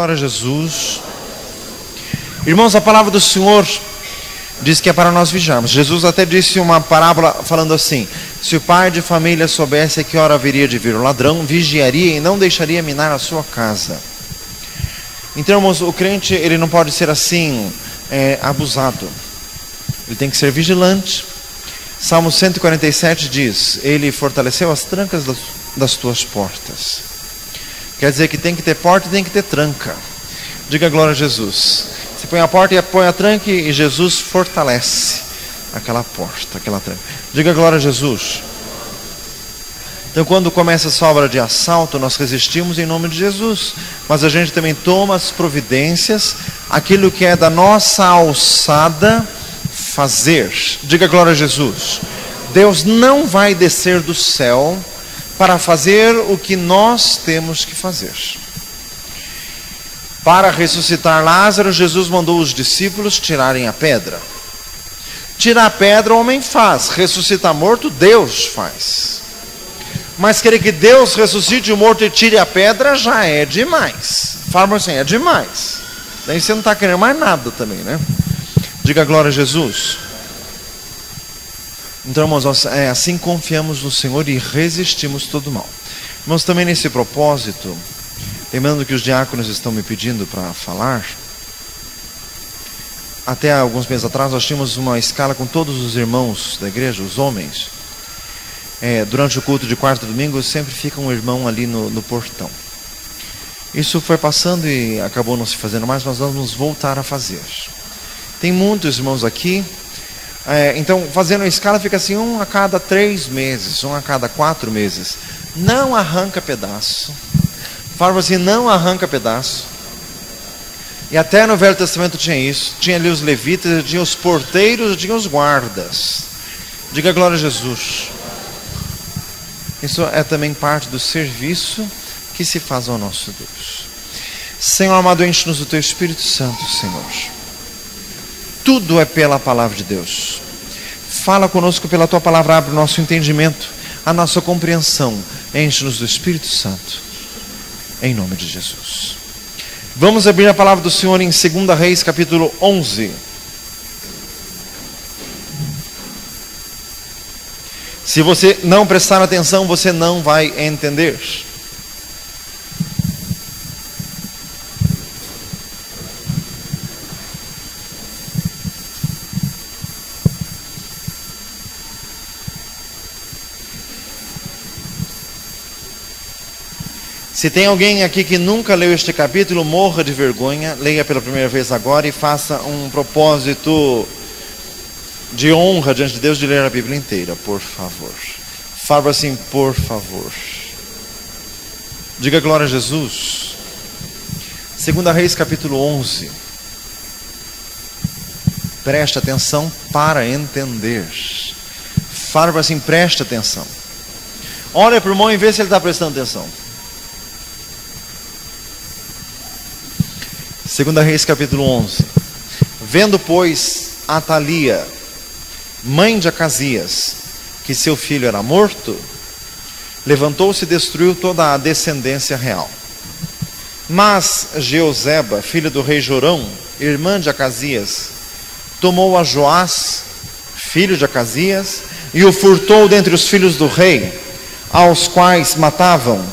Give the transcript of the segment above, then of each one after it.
Glória a Jesus. Irmãos, a palavra do Senhor diz que é para nós vigiarmos. Jesus até disse uma parábola falando assim: se o pai de família soubesse a que hora haveria de vir o ladrão, vigiaria e não deixaria minar a sua casa. Então, irmãos, o crente ele não pode ser assim abusado. Ele tem que ser vigilante. Salmo 147 diz: ele fortaleceu as trancas das tuas portas. Quer dizer que tem que ter porta e tem que ter tranca. Diga glória a Jesus. Você põe a porta e põe a tranca e Jesus fortalece aquela porta, aquela tranca. Diga glória a Jesus. Então, quando começa essa obra de assalto, nós resistimos em nome de Jesus. Mas a gente também toma as providências, aquilo que é da nossa alçada fazer. Diga glória a Jesus. Deus não vai descer do céu para fazer o que nós temos que fazer. Para ressuscitar Lázaro, Jesus mandou os discípulos tirarem a pedra. Tirar a pedra o homem faz, ressuscitar morto Deus faz. Mas querer que Deus ressuscite o morto e tire a pedra já é demais. Fala assim, é demais. Daí você não está querendo mais nada também, né? Diga glória a Jesus. Então, irmãos, nós assim confiamos no Senhor e resistimos todo mal. Irmãos, também nesse propósito, lembrando que os diáconos estão me pedindo para falar, até alguns meses atrás nós tínhamos uma escala com todos os irmãos da igreja, os homens. Durante o culto de quarta e domingo sempre fica um irmão ali no portão. Isso foi passando e acabou não se fazendo mais, mas nós vamos voltar a fazer. Tem muitos irmãos aqui. Então, fazendo a escala fica assim, 1 a cada 3 meses, 1 a cada 4 meses. Não arranca pedaço. Fala assim, não arranca pedaço. E até no Velho Testamento tinha isso. Tinha ali os levitas, tinha os porteiros, tinha os guardas. Diga glória a Jesus. Isso é também parte do serviço que se faz ao nosso Deus. Senhor amado, enche-nos do Teu Espírito Santo, Senhor. Tudo é pela palavra de Deus. Fala conosco pela Tua palavra, abre o nosso entendimento, a nossa compreensão. Enche-nos do Espírito Santo, em nome de Jesus. Vamos abrir a palavra do Senhor em 2 Reis, capítulo 11. Se você não prestar atenção, você não vai entender. Se tem alguém aqui que nunca leu este capítulo, morra de vergonha, leia pela primeira vez agora e faça um propósito de honra diante de Deus de ler a Bíblia inteira, por favor. Fala assim, por favor. Diga glória a Jesus. 2 Reis, capítulo 11. Preste atenção para entender. Fala assim, preste atenção. Olha para o irmão e vê se ele está prestando atenção. 2 Reis, capítulo 11. Vendo, pois, Atalia, mãe de Acasias, que seu filho era morto, levantou-se e destruiu toda a descendência real. Mas Jeozeba, filha do rei Jorão, irmã de Acasias, tomou a Joás, filho de Acasias, e o furtou dentre os filhos do rei, aos quais matavam,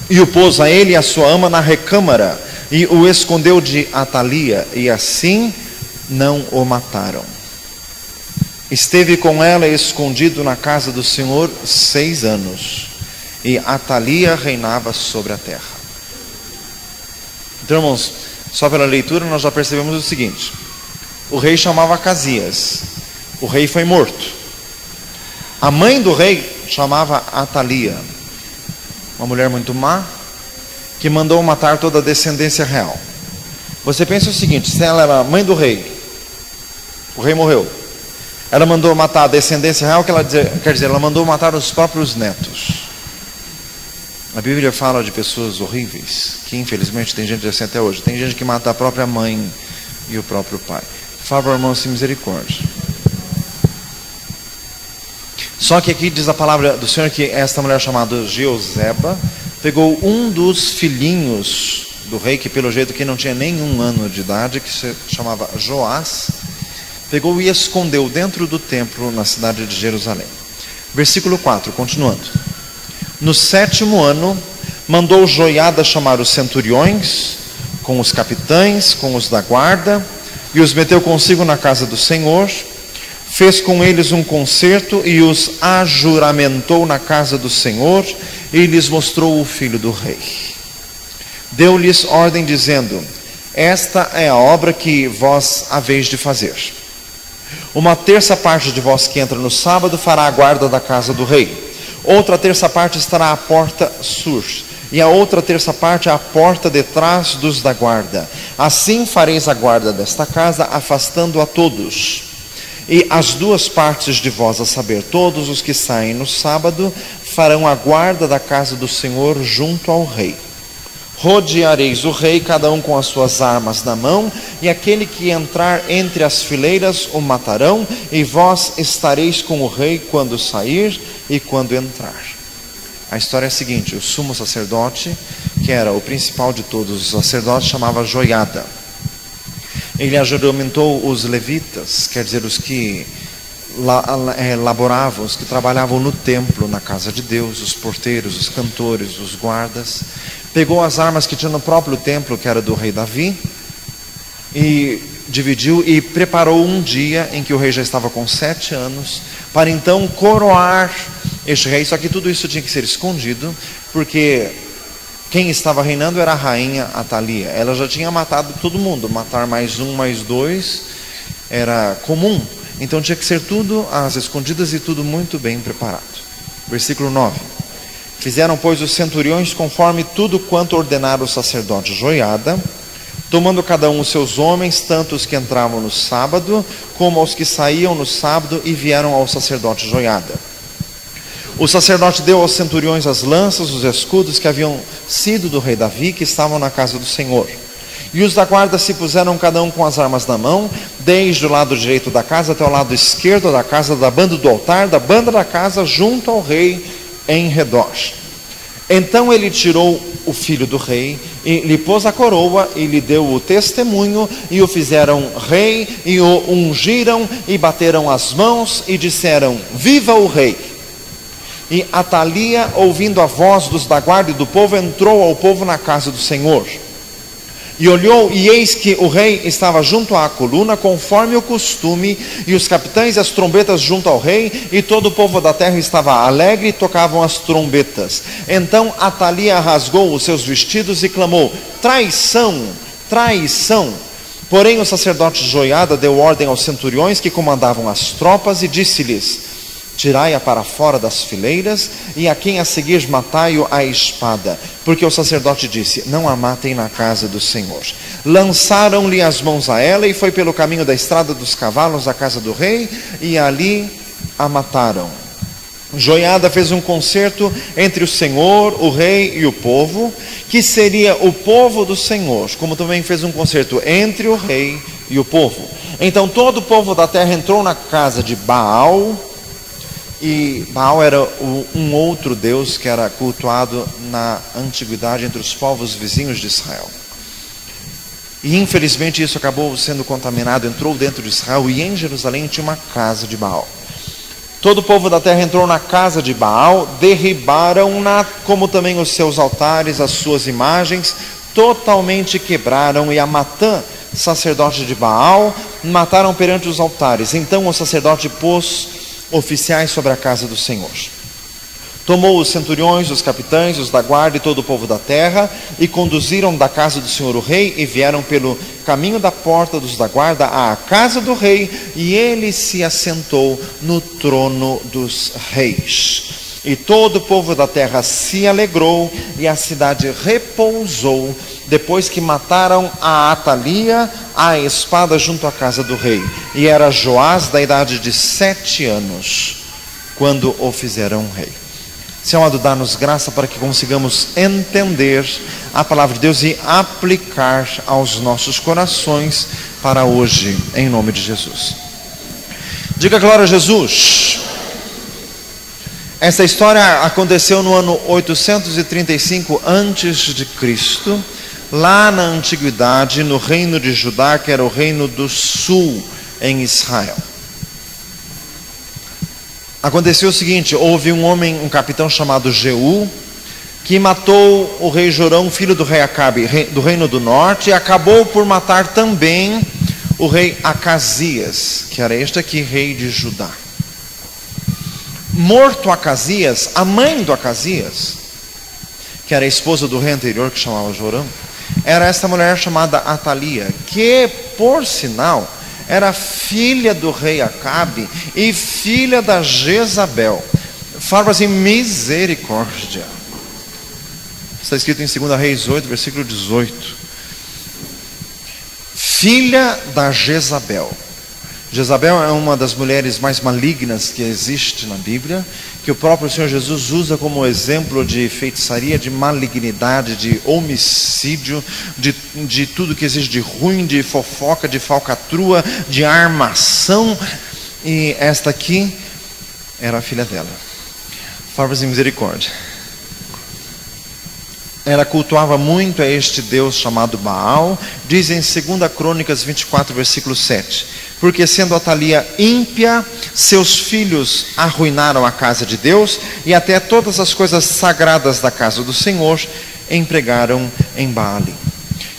e o pôs a ele e a sua ama na recâmara, e o escondeu de Atalia, e assim não o mataram. Esteve com ela escondido na casa do Senhor 6 anos, e Atalia reinava sobre a terra. Então, irmãos, só pela leitura nós já percebemos o seguinte: o rei chamava Acasias, o rei foi morto. A mãe do rei chamava Atalia, uma mulher muito má, que mandou matar toda a descendência real. Você pensa o seguinte: se ela era mãe do rei, o rei morreu, ela mandou matar a descendência real, que ela quer dizer, ela mandou matar os próprios netos. A Bíblia fala de pessoas horríveis, que infelizmente tem gente assim até hoje. Tem gente que mata a própria mãe e o próprio pai. Fala, irmão, sem misericórdia. Só que aqui diz a palavra do Senhor que esta mulher chamada Jeozeba pegou um dos filhinhos do rei, que pelo jeito que não tinha nenhum ano de idade, que se chamava Joás, pegou e escondeu dentro do templo na cidade de Jerusalém. Versículo 4, continuando. No 7º ano, mandou Joiada chamar os centuriões, com os capitães, com os da guarda, e os meteu consigo na casa do Senhor, fez com eles um concerto e os ajuramentou na casa do Senhor, e lhes mostrou o filho do rei. Deu-lhes ordem dizendo: esta é a obra que vós haveis de fazer. Uma terça parte de vós que entra no sábado fará a guarda da casa do rei. Outra terça parte estará à porta sul, e a outra terça parte à porta detrás dos da guarda. Assim fareis a guarda desta casa, afastando a todos. E as duas partes de vós, a saber, todos os que saem no sábado, farão a guarda da casa do Senhor junto ao rei. Rodeareis o rei, cada um com as suas armas na mão, e aquele que entrar entre as fileiras o matarão, e vós estareis com o rei quando sair e quando entrar. A história é a seguinte: o sumo sacerdote, que era o principal de todos os sacerdotes, chamava Joiada. Ele ajuramentou os levitas, quer dizer, os que laboravam, os que trabalhavam no templo, na casa de Deus, os porteiros, os cantores, os guardas. Pegou as armas que tinha no próprio templo, que era do rei Davi, e dividiu e preparou um dia em que o rei já estava com 7 anos, para então coroar este rei. Só que tudo isso tinha que ser escondido, porque quem estava reinando era a rainha Atalia. Ela já tinha matado todo mundo. Matar mais um, mais dois era comum. Então tinha que ser tudo às escondidas e tudo muito bem preparado. Versículo 9. Fizeram, pois, os centuriões conforme tudo quanto ordenara o sacerdote Joiada, tomando cada um os seus homens, tanto os que entravam no sábado, como os que saíam no sábado, e vieram ao sacerdote Joiada. O sacerdote deu aos centuriões as lanças, os escudos que haviam sido do rei Davi, que estavam na casa do Senhor. E os da guarda se puseram cada um com as armas na mão, desde o lado direito da casa até o lado esquerdo da casa, da banda do altar, da banda da casa, junto ao rei, em redor. Então ele tirou o filho do rei, e lhe pôs a coroa, e lhe deu o testemunho, e o fizeram rei, e o ungiram, e bateram as mãos, e disseram: viva o rei! E Atalia, ouvindo a voz dos da guarda e do povo, entrou ao povo na casa do Senhor. E olhou, e eis que o rei estava junto à coluna, conforme o costume, e os capitães e as trombetas junto ao rei, e todo o povo da terra estava alegre, e tocavam as trombetas. Então Atalia rasgou os seus vestidos e clamou: traição, traição! Porém o sacerdote Joiada deu ordem aos centuriões que comandavam as tropas, e disse-lhes: tirai-a para fora das fileiras, e a quem a seguir matai-o à espada. Porque o sacerdote disse: não a matem na casa do Senhor. Lançaram-lhe as mãos a ela, e foi pelo caminho da estrada dos cavalos à casa do rei, e ali a mataram. Joiada fez um concerto entre o Senhor, o rei e o povo, que seria o povo do Senhor, como também fez um concerto entre o rei e o povo. Então todo o povo da terra entrou na casa de Baal. E Baal era um outro deus que era cultuado na antiguidade entre os povos vizinhos de Israel. E infelizmente isso acabou sendo contaminado, entrou dentro de Israel, e em Jerusalém tinha uma casa de Baal. Todo o povo da terra entrou na casa de Baal, derribaram-na, como também os seus altares, as suas imagens, totalmente quebraram, e a Matã, sacerdote de Baal, mataram perante os altares. Então o sacerdote pôs oficiais sobre a casa do Senhor. Tomou os centuriões, os capitães, os da guarda e todo o povo da terra, e conduziram da casa do Senhor o rei, e vieram pelo caminho da porta dos da guarda à casa do rei, e ele se assentou no trono dos reis. E todo o povo da terra se alegrou, e a cidade repousou, depois que mataram a Atalia à espada junto à casa do rei. E era Joás da idade de 7 anos, quando o fizeram rei. Senhor amado, dá-nos graça para que consigamos entender a palavra de Deus e aplicar aos nossos corações para hoje, em nome de Jesus. Diga glória a Jesus. Essa história aconteceu no ano 835 a.C., lá na antiguidade, no reino de Judá, que era o reino do sul em Israel. Aconteceu o seguinte: houve um homem, um capitão chamado Jeú, que matou o rei Jorão, filho do rei Acabe, do reino do norte, e acabou por matar também o rei Acasias, que era este aqui, rei de Judá. Morto Acasias, a mãe do Acasias, que era a esposa do rei anterior, que chamava Jorão, era esta mulher chamada Atalia, que, por sinal, era filha do rei Acabe e filha da Jezabel. Fala assim, misericórdia. Está escrito em 2 Reis 8, versículo 18. Filha da Jezabel. Jezabel é uma das mulheres mais malignas que existe na Bíblia, que o próprio Senhor Jesus usa como exemplo de feitiçaria, de malignidade, de homicídio, de tudo que existe de ruim, de fofoca, de falcatrua, de armação. E esta aqui era a filha dela. Favores e misericórdia. Ela cultuava muito a este Deus chamado Baal. Diz em 2 Crônicas 24, versículo 7. Porque sendo Atalia ímpia, seus filhos arruinaram a casa de Deus, e até todas as coisas sagradas da casa do Senhor empregaram em Baali.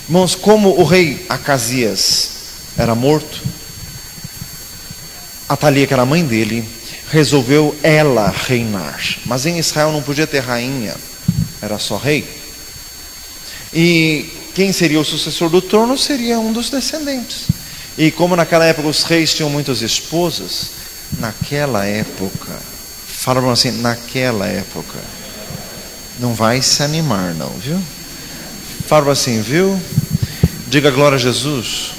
Irmãos, como o rei Acasias era morto, Atalia, que era a mãe dele, resolveu ela reinar. Mas em Israel não podia ter rainha, era só rei. E quem seria o sucessor do trono seria um dos descendentes. E como naquela época os reis tinham muitas esposas, naquela época, falavam assim, naquela época, não vai se animar não, viu? Falavam assim, viu? Diga glória a Jesus.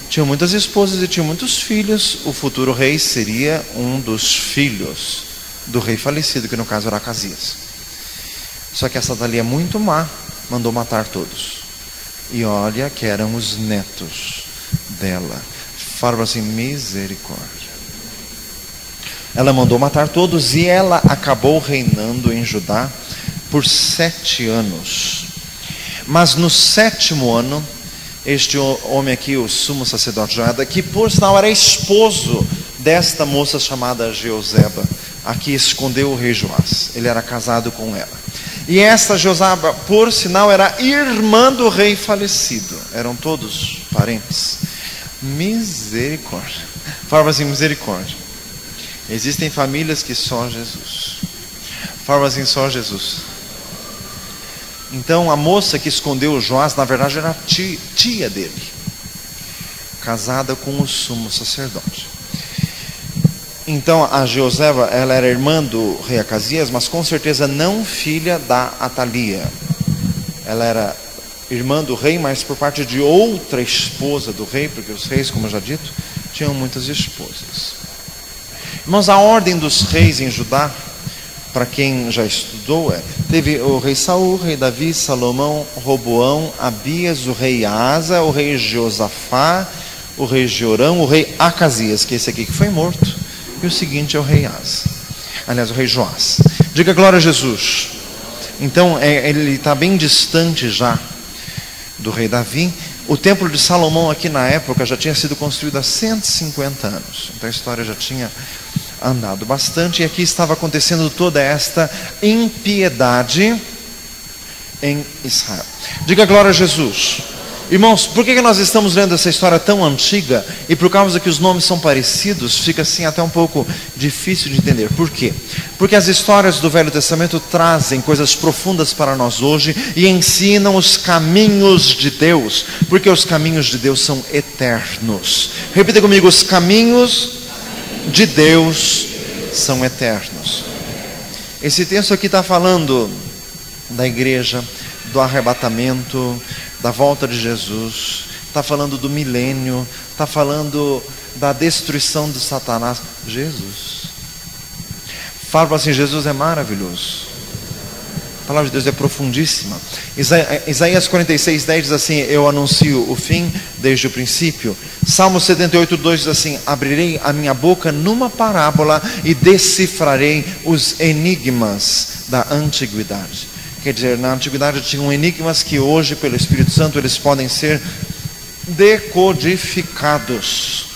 Tinham muitas esposas e tinham muitos filhos. O futuro rei seria um dos filhos do rei falecido, que no caso era Acasias. Só que essa Atalia é muito má, mandou matar todos. E olha que eram os netos dela. Fala assim, misericórdia. Ela mandou matar todos e ela acabou reinando em Judá por 7 anos. Mas no 7º ano, este homem aqui, o sumo sacerdote Joiada, que por sinal era esposo desta moça chamada Jeoseba, aqui escondeu o rei Joás. Ele era casado com ela. E esta Josaba, por sinal, era irmã do rei falecido. Eram todos parentes. Misericórdia. Fala assim, misericórdia. Existem famílias que só Jesus. Fala assim, só Jesus. Então a moça que escondeu o Joás, na verdade era tia dele, casada com o sumo sacerdote. Então a Jeoseba, ela era irmã do rei Acasias, mas com certeza não filha da Atalia. Ela era irmã do rei, mas por parte de outra esposa do rei, porque os reis, como eu já dito, tinham muitas esposas. Irmãos, a ordem dos reis em Judá, para quem já estudou, teve o rei Saul, o rei Davi, Salomão, Roboão, Abias, o rei Asa, o rei Josafá, o rei Jorão, o rei Acasias, que é esse aqui que foi morto. E o seguinte é o rei Asa. Aliás, o rei Joás. Diga glória a Jesus. Então, ele está bem distante já do rei Davi. O templo de Salomão aqui na época já tinha sido construído há 150 anos. Então a história já tinha andado bastante. E aqui estava acontecendo toda esta impiedade em Israel. Diga glória a Jesus. Irmãos, por que nós estamos lendo essa história tão antiga? E por causa que os nomes são parecidos, fica assim até um pouco difícil de entender. Por quê? Porque as histórias do Velho Testamento trazem coisas profundas para nós hoje e ensinam os caminhos de Deus, porque os caminhos de Deus são eternos. Repita comigo, os caminhos de Deus são eternos. Esse texto aqui está falando da igreja, do arrebatamento, da volta de Jesus, está falando do milênio, está falando da destruição de Satanás. Jesus. Fala assim, Jesus é maravilhoso. A palavra de Deus é profundíssima. Isaías 46:10 diz assim, eu anuncio o fim desde o princípio. Salmo 78:2 diz assim, abrirei a minha boca numa parábola e decifrarei os enigmas da antiguidade. Quer dizer, na antiguidade tinham enigmas que hoje, pelo Espírito Santo, eles podem ser decodificados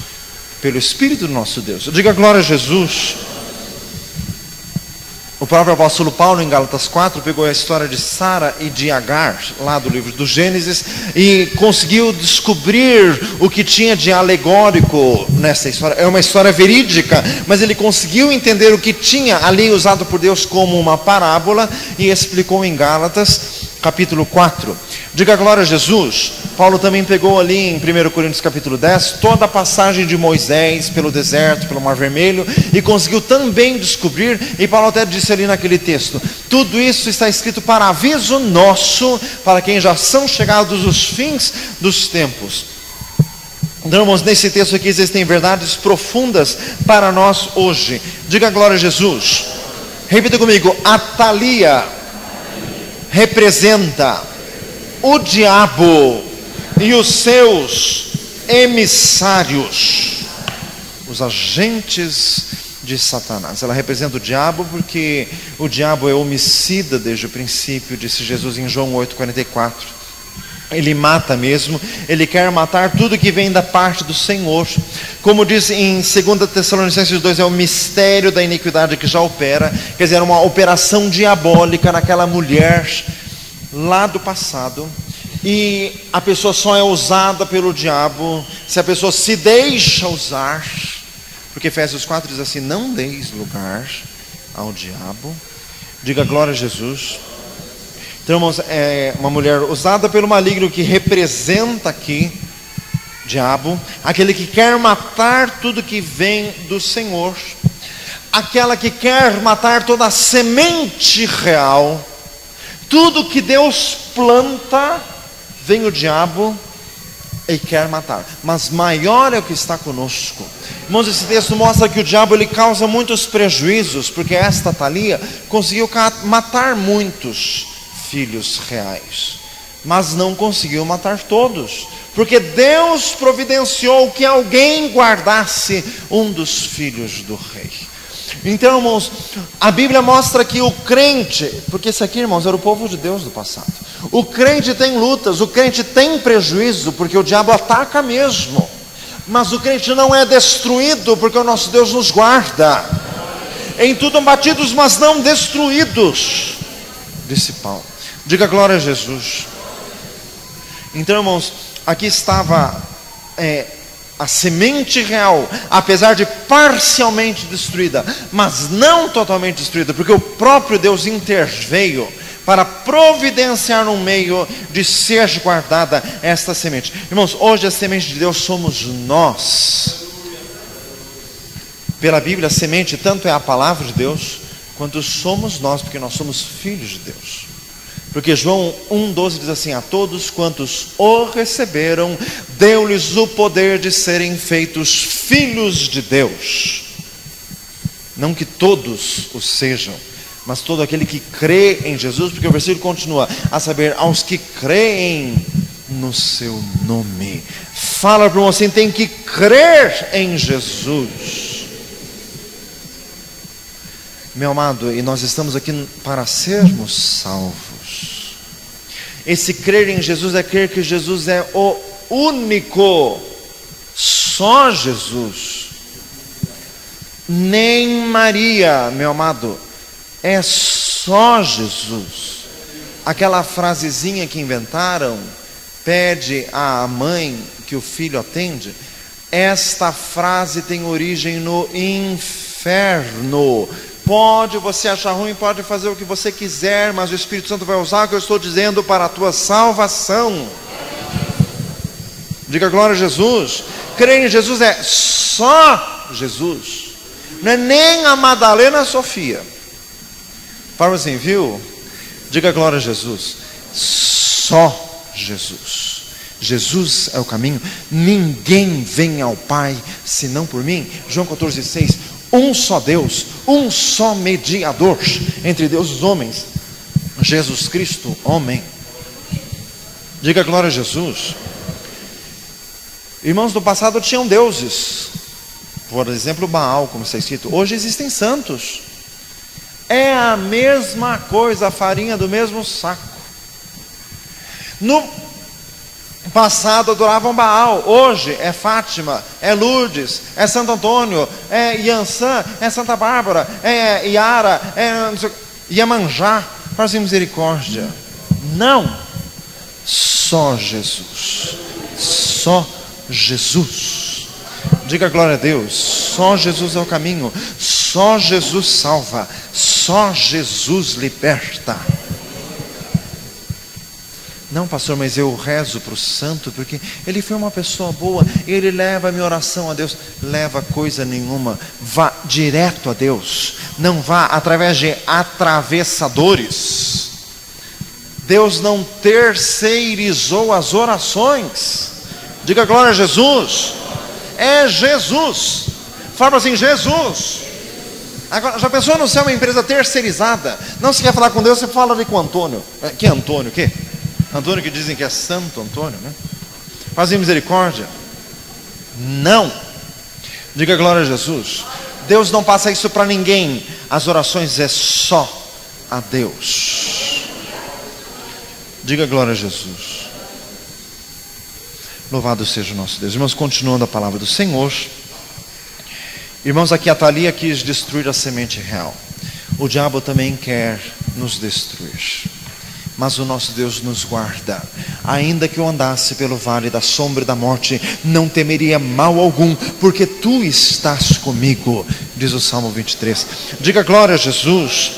pelo Espírito do nosso Deus. Diga glória a Jesus. O próprio apóstolo Paulo, em Gálatas 4, pegou a história de Sara e de Agar, lá do livro do Gênesis, e conseguiu descobrir o que tinha de alegórico nessa história. É uma história verídica, mas ele conseguiu entender o que tinha ali usado por Deus como uma parábola e explicou em Gálatas capítulo 4. Diga glória a Jesus. Paulo também pegou ali em 1 Coríntios capítulo 10 toda a passagem de Moisés pelo deserto, pelo Mar Vermelho, e conseguiu também descobrir, e Paulo até disse ali naquele texto, tudo isso está escrito para aviso nosso, para quem já são chegados os fins dos tempos. Então, irmãos, nesse texto aqui existem verdades profundas para nós hoje. Diga glória a Jesus. Repita comigo, Atalia representa o diabo e os seus emissários, os agentes de Satanás. Ela representa o diabo porque o diabo é homicida desde o princípio, disse Jesus em João 8,44. Ele mata mesmo, ele quer matar tudo que vem da parte do Senhor. Como diz em 2 Tessalonicenses 2, é o mistério da iniquidade que já opera. Quer dizer, uma operação diabólica naquela mulher lá do passado. E a pessoa só é usada pelo diabo se a pessoa se deixa usar. Porque Efésios 4 diz assim, não deis lugar ao diabo. Diga glória a Jesus. Então, irmãos, é uma mulher usada pelo maligno que representa aqui diabo, aquele que quer matar tudo que vem do Senhor, aquela que quer matar toda a semente real, tudo que Deus planta, vem o diabo e quer matar. Mas maior é o que está conosco. Irmãos, esse texto mostra que o diabo ele causa muitos prejuízos, porque esta Atalia conseguiu matar muitos filhos reais, mas não conseguiu matar todos, porque Deus providenciou que alguém guardasse um dos filhos do rei. Então, irmãos, a Bíblia mostra que o crente, porque esse aqui, irmãos, era o povo de Deus do passado, o crente tem lutas, o crente tem prejuízo, porque o diabo ataca mesmo, mas o crente não é destruído, porque o nosso Deus nos guarda. Em tudo abatidos, mas não destruídos, disse Paulo. Diga glória a Jesus. Então, irmãos, aqui estava a semente real, apesar de parcialmente destruída, mas não totalmente destruída, porque o próprio Deus interveio para providenciar um meio de ser guardada esta semente. Irmãos, hoje a semente de Deus somos nós. Pela Bíblia, a semente tanto é a palavra de Deus, quanto somos nós, porque nós somos filhos de Deus. Porque João 1,12 diz assim, a todos quantos o receberam, deu-lhes o poder de serem feitos filhos de Deus. Não que todos o sejam, mas todo aquele que crê em Jesus, porque o versículo continua, a saber, aos que creem no seu nome. Fala para você, tem que crer em Jesus. Meu amado, e nós estamos aqui para sermos salvos. Esse crer em Jesus é crer que Jesus é o único, só Jesus. Nem Maria, meu amado, é só Jesus. Aquela frasezinha que inventaram, pede à mãe que o filho atende, esta frase tem origem no inferno. Pode você achar ruim, pode fazer o que você quiser, mas o Espírito Santo vai usar o que eu estou dizendo para a tua salvação. Diga glória a Jesus. Crer em Jesus é só Jesus. Não é nem a Madalena Sofia. Fala assim, viu? Diga glória a Jesus. Só Jesus. Jesus é o caminho. Ninguém vem ao Pai senão por mim. João 14,6. Um só Deus, um só mediador entre Deus e os homens, Jesus Cristo, homem. Diga glória a Jesus. Irmãos, do passado tinham deuses, por exemplo Baal, como está escrito. Hoje existem santos. É a mesma coisa, a farinha do mesmo saco. No passado adoravam Baal, hoje é Fátima, é Lourdes, é Santo Antônio, é Iansã, é Santa Bárbara, é Iara, é Iemanjá. Faz misericórdia. Não, só Jesus, só Jesus. Diga glória a Deus. Só Jesus é o caminho, só Jesus salva, só Jesus liberta. Não, pastor, mas eu rezo para o santo porque ele foi uma pessoa boa, ele leva a minha oração a Deus. Leva coisa nenhuma, vá direto a Deus, não vá através de atravessadores. Deus não terceirizou as orações. Diga glória a Jesus. É Jesus. Fala assim, Jesus. Agora, já pensou no céu uma empresa terceirizada? Não se quer falar com Deus, você fala ali com Antônio. Que Antônio, o quê? Antônio que dizem que é Santo Antônio, né? Fazem misericórdia. Não. Diga glória a Jesus. Deus não passa isso para ninguém. As orações é só a Deus. Diga glória a Jesus. Louvado seja o nosso Deus. Irmãos, continuando a palavra do Senhor. Irmãos, aqui a Thalia quis destruir a semente real. O diabo também quer nos destruir. Mas o nosso Deus nos guarda. Ainda que eu andasse pelo vale da sombra e da morte, não temeria mal algum, porque tu estás comigo, diz o Salmo 23. Diga glória a Jesus.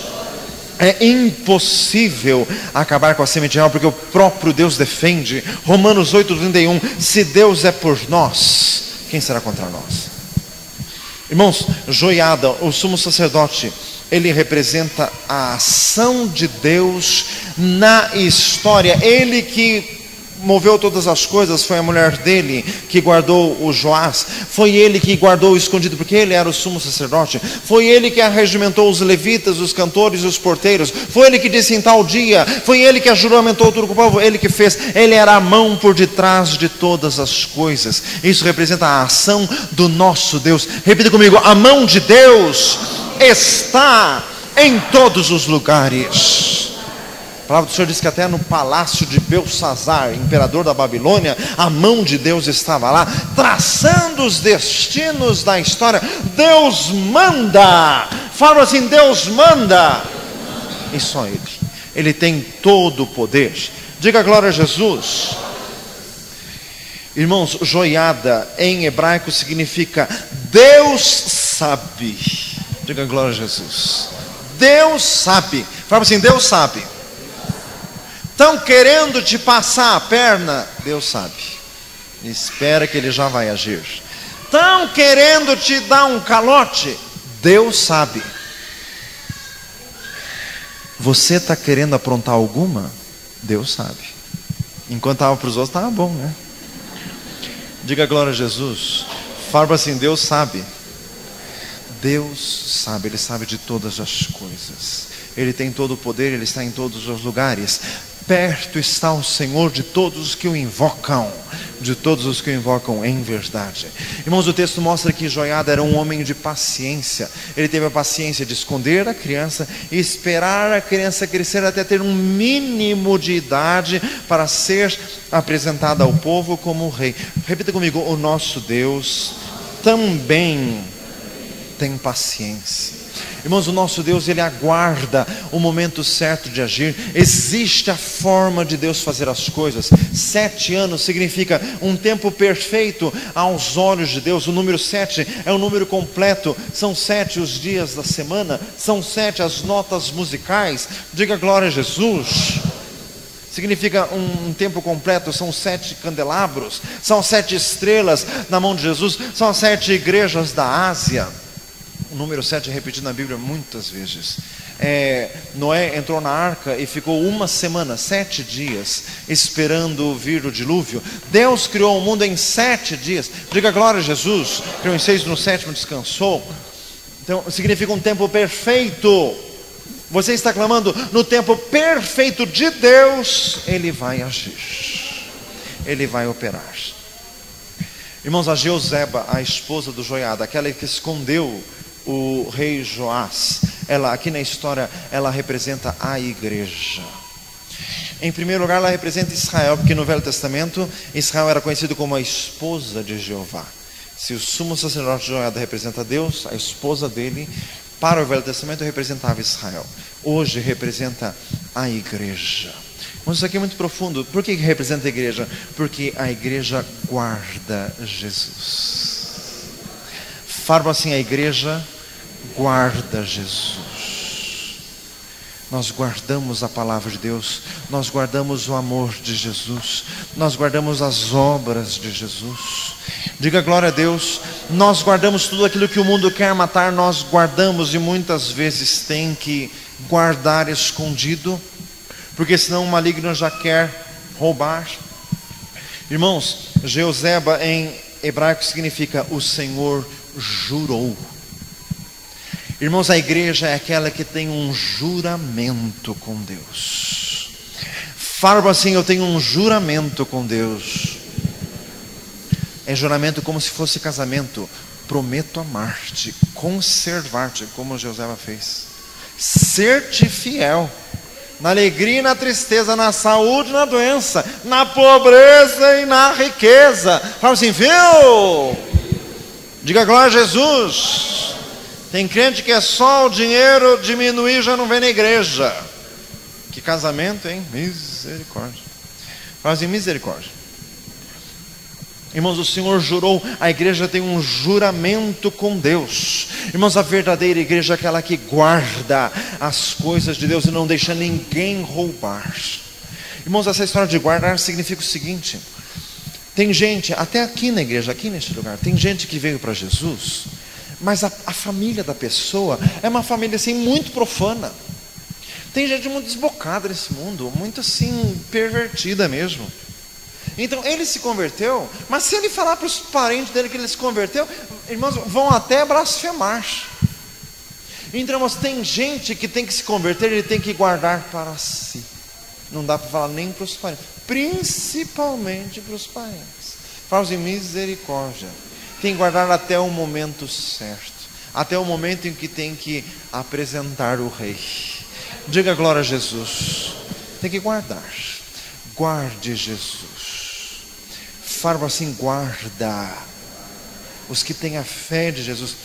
É impossível acabar com a semente real, porque o próprio Deus defende. Romanos 8:31. Se Deus é por nós, quem será contra nós? Irmãos, Joiada, o sumo sacerdote, ele representa a ação de Deus na história. Ele que moveu todas as coisas, foi a mulher dele que guardou o Joás, foi ele que guardou o escondido, porque ele era o sumo sacerdote, foi ele que arregimentou os levitas, os cantores e os porteiros, foi ele que disse em tal dia, foi ele que ajuramentou tudo com o povo, ele que fez, ele era a mão por detrás de todas as coisas. Isso representa a ação do nosso Deus. Repita comigo, a mão de Deus está em todos os lugares. A palavra do Senhor diz que até no palácio de Belsazar, imperador da Babilônia, a mão de Deus estava lá, traçando os destinos da história. Deus manda. Fala assim, Deus manda. E só Ele. Ele tem todo o poder. Diga glória a Jesus. Irmãos, joiada em hebraico significa Deus sabe. Diga glória a Jesus. Deus sabe. Fala assim, Deus sabe. Estão querendo te passar a perna, Deus sabe. Espera que Ele já vai agir. Estão querendo te dar um calote, Deus sabe. Você está querendo aprontar alguma? Deus sabe. Enquanto estava para os outros, estava bom, né? Diga glória a Jesus. Fala assim, Deus sabe. Deus sabe, Ele sabe de todas as coisas. Ele tem todo o poder, Ele está em todos os lugares. Perto está o Senhor de todos os que o invocam, de todos os que o invocam em verdade. Irmãos, o texto mostra que Joiada era um homem de paciência. Ele teve a paciência de esconder a criança e esperar a criança crescer até ter um mínimo de idade para ser apresentada ao povo como rei. Repita comigo, o nosso Deus também tem paciência. Irmãos, o nosso Deus, Ele aguarda o momento certo de agir. Existe a forma de Deus fazer as coisas. 7 anos significa um tempo perfeito aos olhos de Deus. O número 7 é um número completo. São 7 os dias da semana. São 7 as notas musicais. Diga glória a Jesus. Significa um tempo completo. São 7 candelabros. São 7 estrelas na mão de Jesus. São 7 igrejas da Ásia. O número 7 é repetido na Bíblia muitas vezes. Noé entrou na arca e ficou uma semana, 7 dias, esperando vir o dilúvio. Deus criou o mundo em 7 dias. Diga glória a Jesus. Criou em 6, no 7º descansou. Então significa um tempo perfeito. Você está clamando no tempo perfeito de Deus. Ele vai agir. Ele vai operar. Irmãos, a Jeozeba, a esposa do Joiada, aquela que escondeu o rei Joás, ela aqui na história, ela representa a igreja. Em primeiro lugar, ela representa Israel, porque no Velho Testamento, Israel era conhecido como a esposa de Jeová. Se o sumo sacerdote Joiada representa Deus, a esposa dele, para o Velho Testamento, representava Israel. Hoje representa a igreja. Mas isso aqui é muito profundo. Por que representa a igreja? Porque a igreja guarda Jesus. Falo assim, a igreja guarda Jesus. Nós guardamos a palavra de Deus, nós guardamos o amor de Jesus, nós guardamos as obras de Jesus. Diga glória a Deus. Nós guardamos tudo aquilo que o mundo quer matar, nós guardamos, e muitas vezes tem que guardar escondido, porque senão o maligno já quer roubar. Irmãos, Jeoseba em hebraico significa o Senhor jurou. Irmãos, a igreja é aquela que tem um juramento com Deus. Falo assim, eu tenho um juramento com Deus. É juramento como se fosse casamento. Prometo amar-te, conservar-te, como José fez. Ser-te fiel, na alegria e na tristeza, na saúde e na doença, na pobreza e na riqueza. Fala assim, viu? Diga glória a Jesus. Tem crente que é só o dinheiro diminuir, já não vem na igreja. Que casamento, hein? Misericórdia. Fala assim, misericórdia. Irmãos, o Senhor jurou, a igreja tem um juramento com Deus. Irmãos, a verdadeira igreja é aquela que guarda as coisas de Deus e não deixa ninguém roubar. Irmãos, essa história de guardar significa o seguinte: tem gente, até aqui na igreja, aqui neste lugar, tem gente que veio para Jesus, mas a família da pessoa é uma família assim muito profana. Tem gente muito desbocada nesse mundo, muito assim pervertida mesmo. Então ele se converteu, mas se ele falar para os parentes dele que ele se converteu, irmãos, vão até blasfemar. Então, irmãos, tem gente que tem que se converter, ele tem que guardar para si. Não dá para falar nem para os parentes, principalmente para os parentes. Fala de misericórdia. Tem que guardar até o momento certo, até o momento em que tem que apresentar o rei. Diga glória a Jesus. Tem que guardar. Guarde Jesus. Fala assim, guarda. Os que têm a fé de Jesus.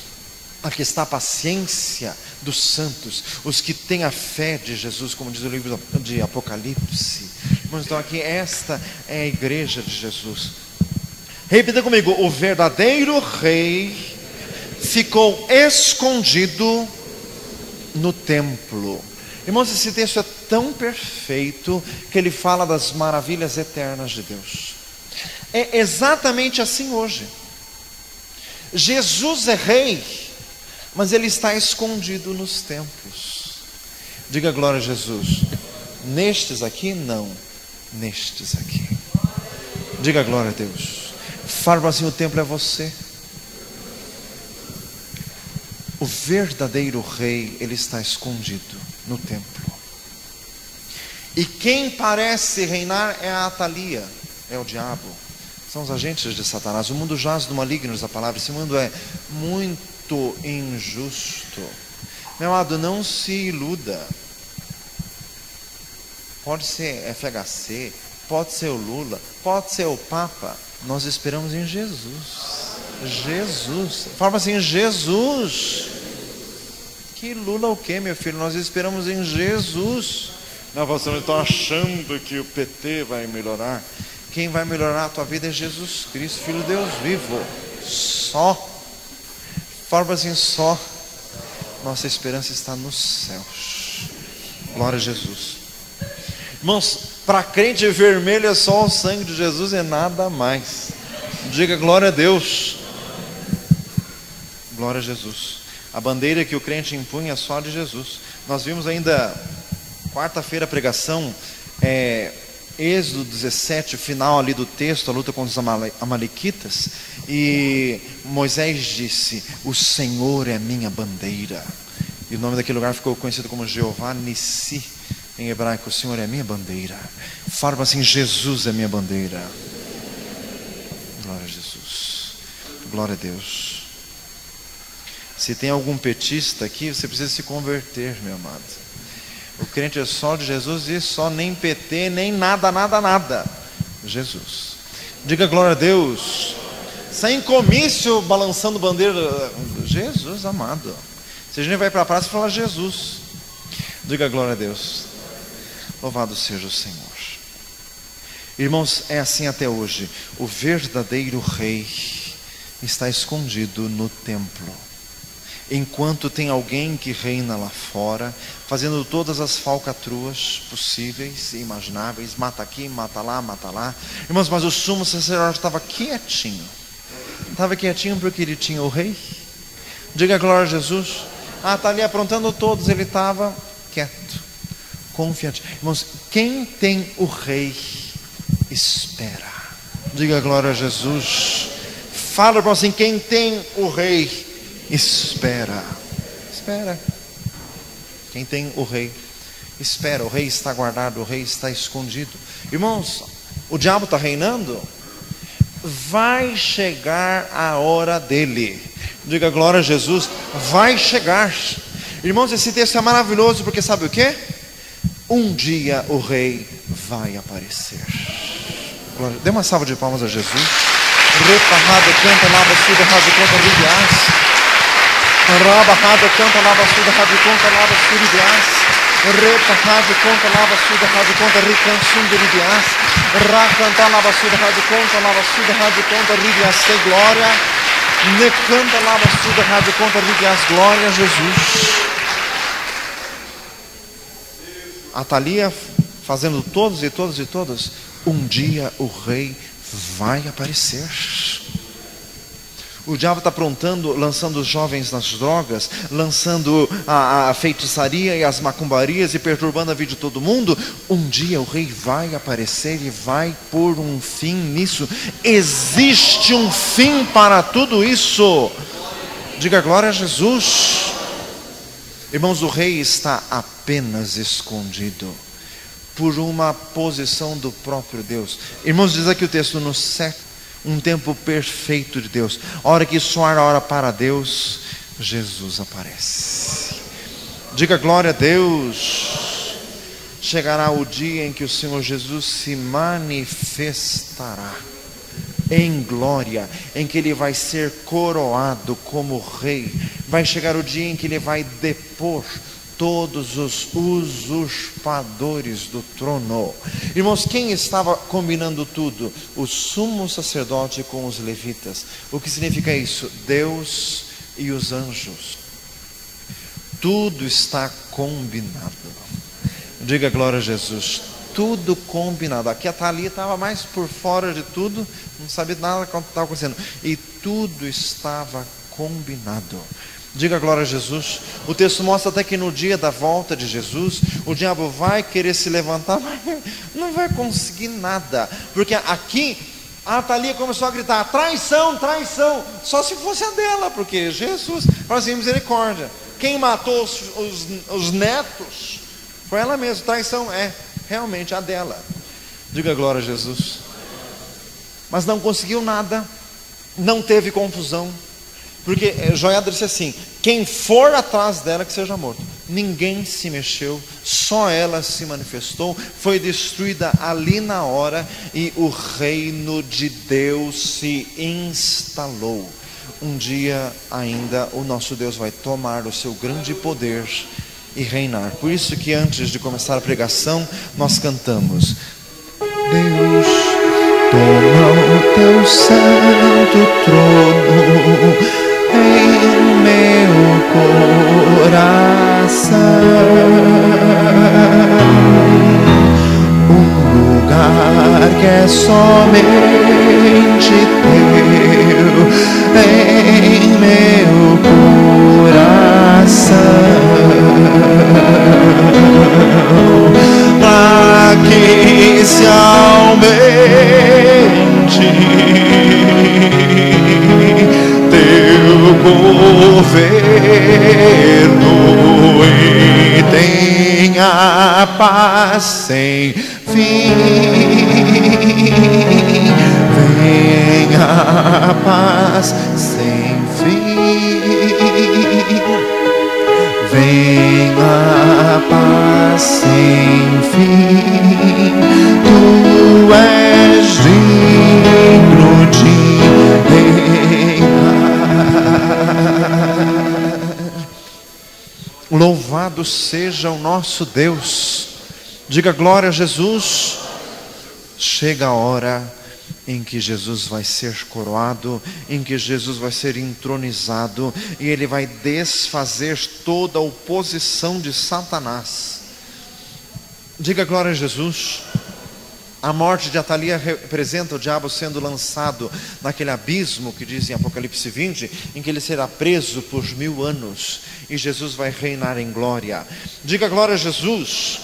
Aqui está a paciência dos santos. Os que têm a fé de Jesus, como diz o livro de Apocalipse. Então aqui, esta é a igreja de Jesus. Repita comigo, o verdadeiro rei ficou escondido no templo. Irmãos, esse texto é tão perfeito que ele fala das maravilhas eternas de Deus. É exatamente assim hoje. Jesus é rei, mas ele está escondido nos templos. Diga glória a Jesus. Nestes aqui, não. Nestes aqui. Diga glória a Deus. Fala assim, o templo é você. O verdadeiro rei, ele está escondido no templo. E quem parece reinar é a Atalia, é o diabo. São os agentes de Satanás. O mundo jaz do maligno, diz a palavra. Esse mundo é muito injusto. Meu amado, não se iluda. Pode ser FHC, pode ser o Lula, pode ser o Papa. Nós esperamos em Jesus. Jesus. Fala assim, Jesus. Que Lula o quê, meu filho? Nós esperamos em Jesus. Não, você não está achando que o PT vai melhorar. Quem vai melhorar a tua vida é Jesus Cristo, Filho de Deus vivo. Só. Fala assim, só. Nossa esperança está nos céus. Glória a Jesus. Irmãos, para crente vermelho é só o sangue de Jesus e nada mais. Diga glória a Deus. Glória a Jesus. A bandeira que o crente impunha é só de Jesus. Nós vimos ainda quarta-feira a pregação, Êxodo 17, o final ali do texto, a luta contra os amalequitas. E Moisés disse: o Senhor é minha bandeira. E o nome daquele lugar ficou conhecido como Jeová Nissi. Em hebraico, o Senhor é minha bandeira. Fala assim, Jesus é minha bandeira. Glória a Jesus. Glória a Deus. Se tem algum petista aqui, você precisa se converter, meu amado. O crente é só de Jesus e só, nem PT, nem nada, nada, nada. Jesus. Diga glória a Deus. Sem comício, balançando bandeira. Jesus amado. Se a gente vai para a praça e fala Jesus. Diga glória a Deus. Louvado seja o Senhor. Irmãos, é assim até hoje. O verdadeiro rei está escondido no templo. Enquanto tem alguém que reina lá fora, fazendo todas as falcatruas possíveis e imagináveis, mata aqui, mata lá, mata lá. Irmãos, mas o sumo sacerdote estava quietinho. Estava quietinho porque ele tinha o rei. Diga glória a Jesus. Está ali aprontando todos, ele estava quieto, confiante. Irmãos, quem tem o rei, espera. Diga glória a Jesus. Fala para assim, quem tem o rei, espera. Espera. Quem tem o rei, espera. O rei está guardado, o rei está escondido. Irmãos, o diabo está reinando. Vai chegar a hora dele. Diga glória a Jesus. Vai chegar. Irmãos, esse texto é maravilhoso, porque sabe o que? Um dia o rei vai aparecer. Glória. Dê uma salva de palmas a Jesus. Reparrado canta lava suda rádio conta ribias. Rabarrado canta lava suda rádio conta lava suribias. Reparrado conta lava suda rádio conta ricansum ribias. Racanta lava suda rádio conta ribias. Tem glória. Ne canta lava suda rádio conta ribias. Glória a Jesus. Atalia fazendo todos e todas e todas. Um dia o rei vai aparecer. O diabo está aprontando, lançando os jovens nas drogas, lançando a feitiçaria e as macumbarias e perturbando a vida de todo mundo. Um dia o rei vai aparecer e vai pôr um fim nisso. Existe um fim para tudo isso. Diga glória a Jesus. Irmãos, o rei está apenas escondido por uma posição do próprio Deus. Irmãos, diz aqui o texto, no século, um tempo perfeito de Deus. A hora que soar a hora para Deus, Jesus aparece. Diga glória a Deus. Chegará o dia em que o Senhor Jesus se manifestará em glória, em que Ele vai ser coroado como rei. Vai chegar o dia em que Ele vai depor todos os usurpadores do trono. Irmãos, quem estava combinando tudo? O sumo sacerdote com os levitas. O que significa isso? Deus e os anjos. Tudo está combinado. Diga glória a Jesus. Tudo combinado. Aqui a Thalia estava mais por fora de tudo, não sabia nada do que estava acontecendo. E tudo estava combinado. Diga glória a Jesus. O texto mostra até que no dia da volta de Jesus, o diabo vai querer se levantar, mas não vai conseguir nada. Porque aqui, a Thalia começou a gritar, traição, traição. Só se fosse a dela, porque Jesus fala assim, misericórdia. Quem matou os netos foi ela mesma. Traição é realmente a dela. Diga glória a Jesus. Mas não conseguiu nada, não teve confusão. Porque Joiada disse assim, quem for atrás dela que seja morto. Ninguém se mexeu, só ela se manifestou, foi destruída ali na hora e o reino de Deus se instalou. Um dia ainda o nosso Deus vai tomar o seu grande poder e reinar. Por isso que antes de começar a pregação nós cantamos, Deus, toma o teu santo trono em meu coração, um lugar que é somente teu em meu coração, para que se aumente teu governo e tenha paz sem fim. Venha a paz sem fim. paz sem fim. Tu és digno de reinar. Louvado seja o nosso Deus. Diga glória a Jesus. Chega a hora em que Jesus vai ser coroado, em que Jesus vai ser entronizado, e Ele vai desfazer toda a oposição de Satanás. Diga glória a Jesus. A morte de Atalia representa o diabo sendo lançado naquele abismo que diz em Apocalipse 20, em que ele será preso por 1000 anos, e Jesus vai reinar em glória. Diga glória a Jesus.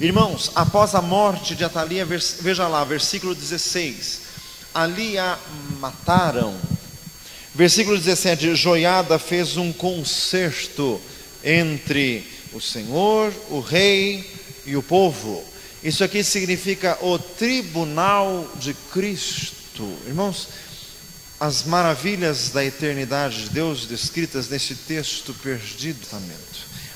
Irmãos, após a morte de Atalia, veja lá, versículo 16, ali a mataram. Versículo 17, Joiada fez um concerto entre o Senhor, o rei e o povo. Isso aqui significa o tribunal de Cristo. Irmãos, as maravilhas da eternidade de Deus descritas nesse texto perdido.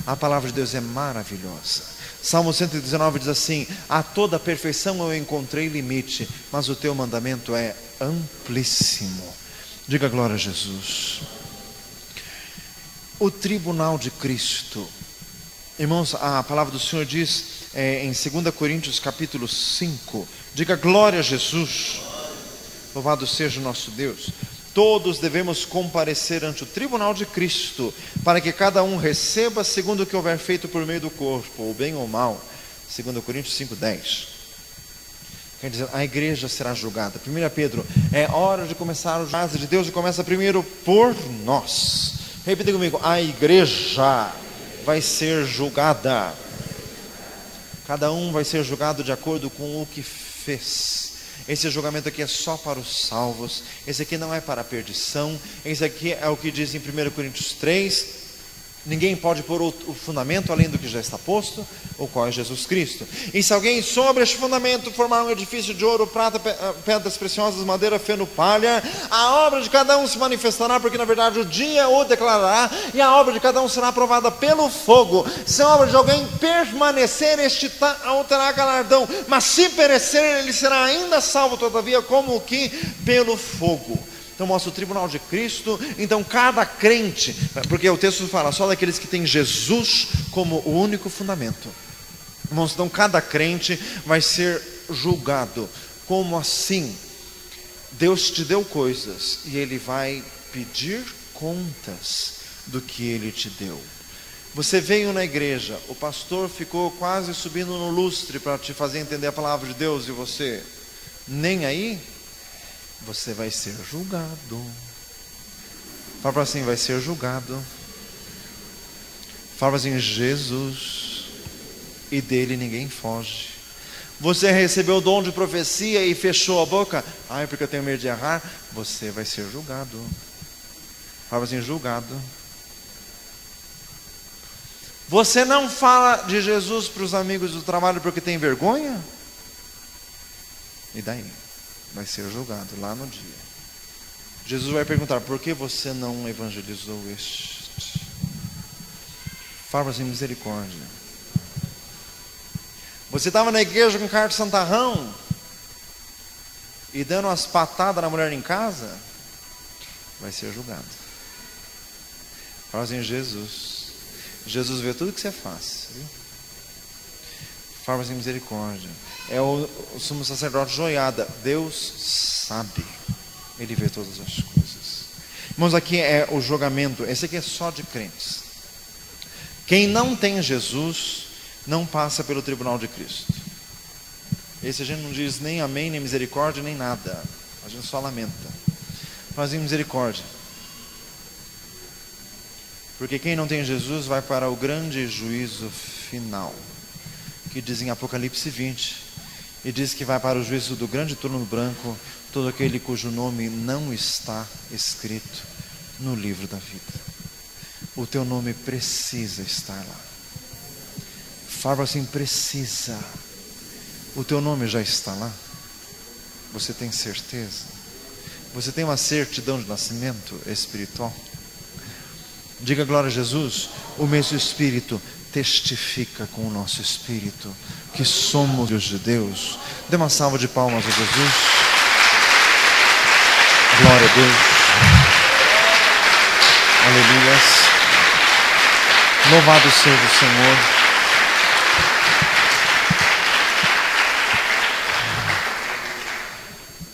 A palavra de Deus é maravilhosa. Salmo 119 diz assim: a toda perfeição eu encontrei limite, mas o teu mandamento é amplíssimo. Diga glória a Jesus. O tribunal de Cristo. Irmãos, a palavra do Senhor diz em 2 Coríntios capítulo 5, diga glória a Jesus. Louvado seja o nosso Deus. Todos devemos comparecer ante o tribunal de Cristo, para que cada um receba segundo o que houver feito por meio do corpo, ou bem ou mal. 2 Coríntios 5:10. Quer dizer, a igreja será julgada. 1 Pedro, é hora de começar o juízo de Deus, e começa primeiro por nós. Repita comigo, a igreja vai ser julgada. Cada um vai ser julgado de acordo com o que fez. Esse julgamento aqui é só para os salvos. Esse aqui não é para a perdição. Esse aqui é o que diz em 1 Coríntios 3. Ninguém pode pôr o fundamento além do que já está posto, o qual é Jesus Cristo. E se alguém sobre este fundamento formar um edifício de ouro, prata, pedras preciosas, madeira, feno, palha, a obra de cada um se manifestará, porque na verdade o dia o declarará, e a obra de cada um será aprovada pelo fogo. Se a obra de alguém permanecer, este terá galardão, mas se perecer, ele será ainda salvo, todavia, como que pelo fogo. Então mostra o tribunal de Cristo. Então cada crente, porque o texto fala só daqueles que têm Jesus como o único fundamento. Irmãos, então cada crente vai ser julgado. Como assim? Deus te deu coisas e Ele vai pedir contas do que Ele te deu. Você veio na igreja, o pastor ficou quase subindo no lustre para te fazer entender a palavra de Deus, e você nem aí? Você vai ser julgado. Fala assim, vai ser julgado. Fala assim, Jesus, e dele ninguém foge. Você recebeu o dom de profecia e fechou a boca, porque eu tenho medo de errar. Você vai ser julgado. Fala assim, julgado. Você não fala de Jesus para os amigos do trabalho porque tem vergonha? E daí? Vai ser julgado lá no dia. Jesus vai perguntar, por que você não evangelizou este? Fala assim, misericórdia. Você estava na igreja com cara de santarrão e dando umas patadas na mulher em casa? Vai ser julgado. Fala assim, Jesus. Jesus vê tudo que você faz, viu? Fala assim, misericórdia. É o sumo sacerdote Joiada. Deus sabe. Ele vê todas as coisas. Irmãos, aqui é o julgamento. Esse aqui é só de crentes. Quem não tem Jesus não passa pelo tribunal de Cristo. Esse a gente não diz nem amém, nem misericórdia, nem nada. A gente só lamenta. Faz misericórdia. Porque quem não tem Jesus vai para o grande juízo final, que diz em Apocalipse 20, e diz que vai para o juízo do grande trono branco todo aquele cujo nome não está escrito no livro da vida. O teu nome precisa estar lá. Fala assim, precisa. O teu nome já está lá? Você tem certeza? Você tem uma certidão de nascimento espiritual? Diga glória a Jesus. O mesmo Espírito testifica com o nosso espírito que somos filhos de Deus. Dê uma salva de palmas a Jesus. Glória a Deus. Aleluias. Louvado seja o Senhor.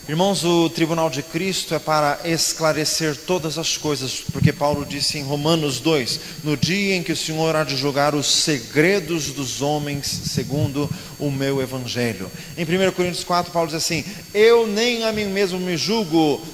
Irmãos, o tribunal de Cristo é para esclarecer todas as coisas, porque Paulo disse em Romanos 2, no dia em que o Senhor há de julgar os segredos dos homens segundo o meu evangelho. Em 1 Coríntios 4, Paulo diz assim, eu nem a mim mesmo me julgo,